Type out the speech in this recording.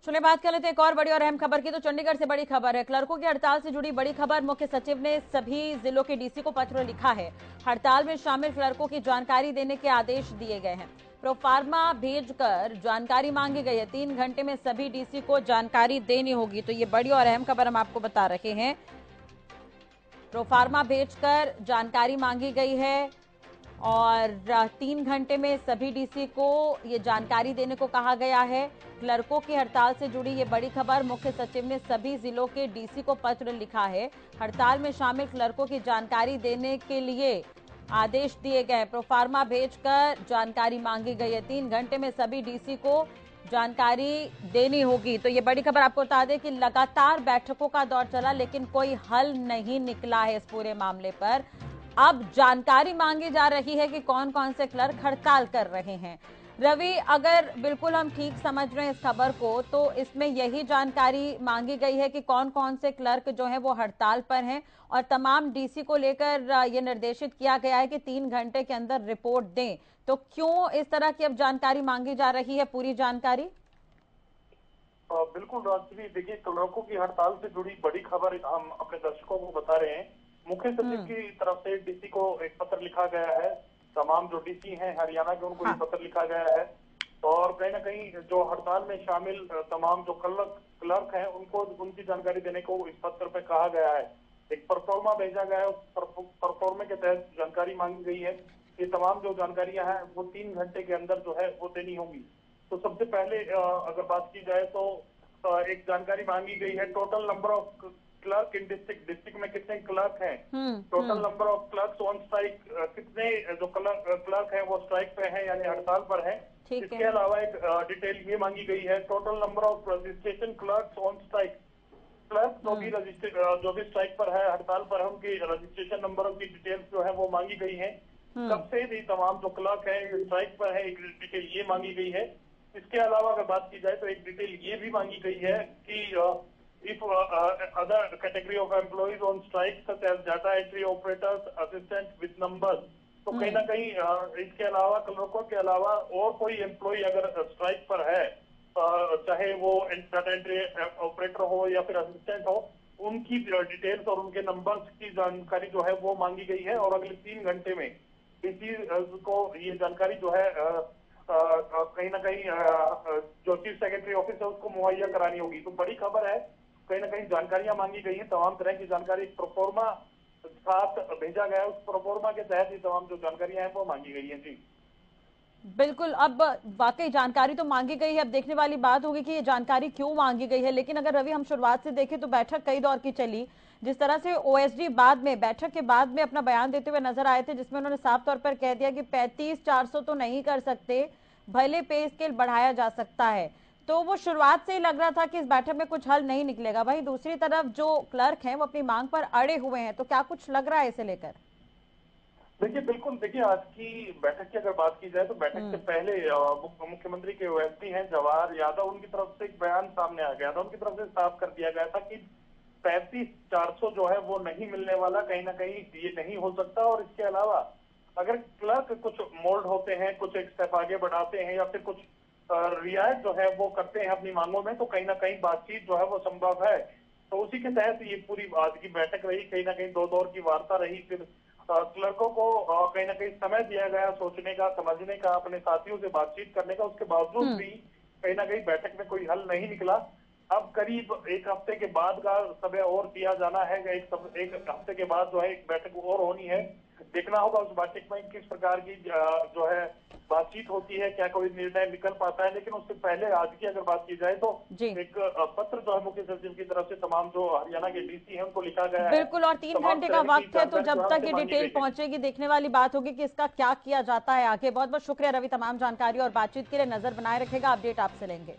चलिए बात कर लेते हैं एक और बड़ी और अहम खबर की। तो चंडीगढ़ से बड़ी खबर है, क्लर्कों की हड़ताल से जुड़ी बड़ी खबर। मुख्य सचिव ने सभी जिलों के डीसी को पत्र लिखा है। हड़ताल में शामिल क्लर्कों की जानकारी देने के आदेश दिए गए हैं। प्रोफार्मा भेजकर जानकारी मांगी गई है। 3 घंटे में सभी डीसी को जानकारी देनी होगी। तो ये बड़ी और अहम खबर हम आपको बता रहे हैं। प्रोफार्मा भेजकर जानकारी मांगी गई है और 3 घंटे में सभी डीसी को ये जानकारी देने को कहा गया है। क्लर्कों की हड़ताल से जुड़ी ये बड़ी खबर। मुख्य सचिव ने सभी जिलों के डीसी को पत्र लिखा है। हड़ताल में शामिल क्लर्कों की जानकारी देने के लिए आदेश दिए गए। प्रोफार्मा भेजकर जानकारी मांगी गई है। 3 घंटे में सभी डीसी को जानकारी देनी होगी। तो ये बड़ी खबर आपको बता दें कि लगातार बैठकों का दौर चला, लेकिन कोई हल नहीं निकला है इस पूरे मामले पर। अब जानकारी मांगी जा रही है कि कौन कौन से क्लर्क हड़ताल कर रहे हैं। रवि, अगर बिल्कुल हम ठीक समझ रहे हैं इस खबर को, तो इसमें यही जानकारी मांगी गई है कि कौन कौन से क्लर्क जो हैं वो हड़ताल पर हैं और तमाम डीसी को लेकर ये निर्देशित किया गया है कि 3 घंटे के अंदर रिपोर्ट दें। तो क्यों इस तरह की अब जानकारी मांगी जा रही है, पूरी जानकारी? बिल्कुल राजश्री, देखिए क्लर्कों की हड़ताल से जुड़ी बड़ी खबर हम अपने दर्शकों को बता रहे हैं। मुख्य सचिव की तरफ से डीसी को एक पत्र लिखा गया है। तमाम जो डीसी हैं हरियाणा के, उनको ये हाँ। पत्र लिखा गया है। और कहीं ना कहीं जो हड़ताल में शामिल तमाम जो क्लर्क क्लर्क हैं, उनको उनकी जानकारी देने को इस पत्र पे कहा गया है। एक परफॉर्मा भेजा गया है, उस परफॉर्मे के तहत जानकारी मांगी गई है। ये तमाम जो जानकारियां हैं वो 3 घंटे के अंदर जो है वो देनी होंगी। तो सबसे पहले अगर बात की जाए तो एक जानकारी मांगी गई है, total number of clerk in district. District में कितने क्लर्क हैं, total number of clerks on strike, कितने जो क्लर्क हैं वो स्ट्राइक पे हैं यानी हड़ताल पर हैं। इसके अलावा एक डिटेल ये मांगी गई है, total number of registration clerks on strike. Clerk जो भी स्ट्राइक पर है, हड़ताल पर है, उनकी रजिस्ट्रेशन नंबर की डिटेल्स जो है वो मांगी गई है। कब से भी तमाम जो क्लर्क है स्ट्राइक पर है, एक डिटेल ये मांगी गई है। इसके अलावा अगर बात की जाए तो एक डिटेल ये भी मांगी गई है कि if other category of employees on strike such as data entry operators, assistant with numbers. तो कहीं ना कहीं इसके अलावा क्लर्कों के अलावा और कोई एम्प्लॉय अगर स्ट्राइक पर है, चाहे वो डाटा एंट्री ऑपरेटर हो या फिर असिस्टेंट हो, उनकी डिटेल्स और उनके नंबर्स की जानकारी जो है वो मांगी गई है। और अगले 3 घंटे में इसी को ये जानकारी जो है कहीं ना कहीं जो चीफ सेक्रेटरी ऑफिस है उसको मुहैया करानी होगी। तो बड़ी खबर है, कहीं ना कहीं जानकारियां मांगी गई हैं, तमाम तरह की जानकारी प्रोफोर्मा साथ भेजा गया है। उस प्रोफोर्मा के तहत ही तमाम जो जानकारियां हैं वो मांगी गई हैं। जी बिल्कुल। अब वाकई जानकारी तो मांगी गई है। अब देखने वाली बात होगी कि ये जानकारी क्यों मांगी गई है। लेकिन अगर रवि हम शुरुआत से देखें तो बैठक कई दौर की चली। जिस तरह से ओएसडी बाद में, बैठक के बाद में अपना बयान देते हुए नजर आए थे, जिसमें उन्होंने साफ तौर पर कह दिया कि 35-400 तो नहीं कर सकते, भले पे स्केल बढ़ाया जा सकता है। तो वो शुरुआत से ही लग रहा था कि इस बैठक में कुछ हल नहीं निकलेगा। वहीं दूसरी तरफ जो क्लर्क हैं वो अपनी मांग पर अड़े हुए हैं। तो क्या कुछ लग रहा है इसे लेकर? देखिए, बिल्कुल देखिए, आज की बैठक की अगर बात की जाए तो बैठक से पहले मुख्यमंत्री के ओएसडी हैं जवाहर यादव, उनकी तरफ से एक बयान सामने आ गया था। उनकी तरफ से साफ कर दिया गया था कि 35-400 जो है वो नहीं मिलने वाला, कहीं ना कहीं ये नहीं हो सकता। और इसके अलावा अगर क्लर्क कुछ मोल्ड होते हैं, कुछ एक स्टेप आगे बढ़ाते हैं या फिर कुछ रियायत जो है वो करते हैं अपनी मांगों में, तो कहीं ना कहीं बातचीत जो है वो संभव है। तो उसी के तहत ये पूरी आज की बैठक रही। कहीं ना कहीं दो दौर की वार्ता रही। फिर क्लर्कों को कहीं ना कहीं समय दिया गया सोचने का, समझने का, अपने साथियों से बातचीत करने का। उसके बावजूद भी कहीं ना कहीं बैठक में कोई हल नहीं निकला। अब करीब एक हफ्ते के बाद का समय और दिया जाना है। एक हफ्ते के बाद जो है एक बैठक और होनी है। देखना होगा उस बैठक में किस प्रकार की जो है बातचीत होती है, क्या कोई निर्णय निकल पाता है। लेकिन उससे पहले आज की अगर बात की जाए तो जी एक पत्र जो है मुख्य सचिव की तरफ से तमाम जो हरियाणा के डीसी हैं उनको लिखा गया है। बिल्कुल। और तीन तमाम घंटे का तरह की वक्त है, तो जानकारी जो जब है तक उनसे ये मांगी डिटेल गई है। पहुंचेगी देखने वाली बात होगी कि इसका क्या किया जाता है आगे। बहुत बहुत शुक्रिया रवि, तमाम जानकारी और बातचीत के लिए। नजर बनाए रखेगा, अपडेट आपसे लेंगे।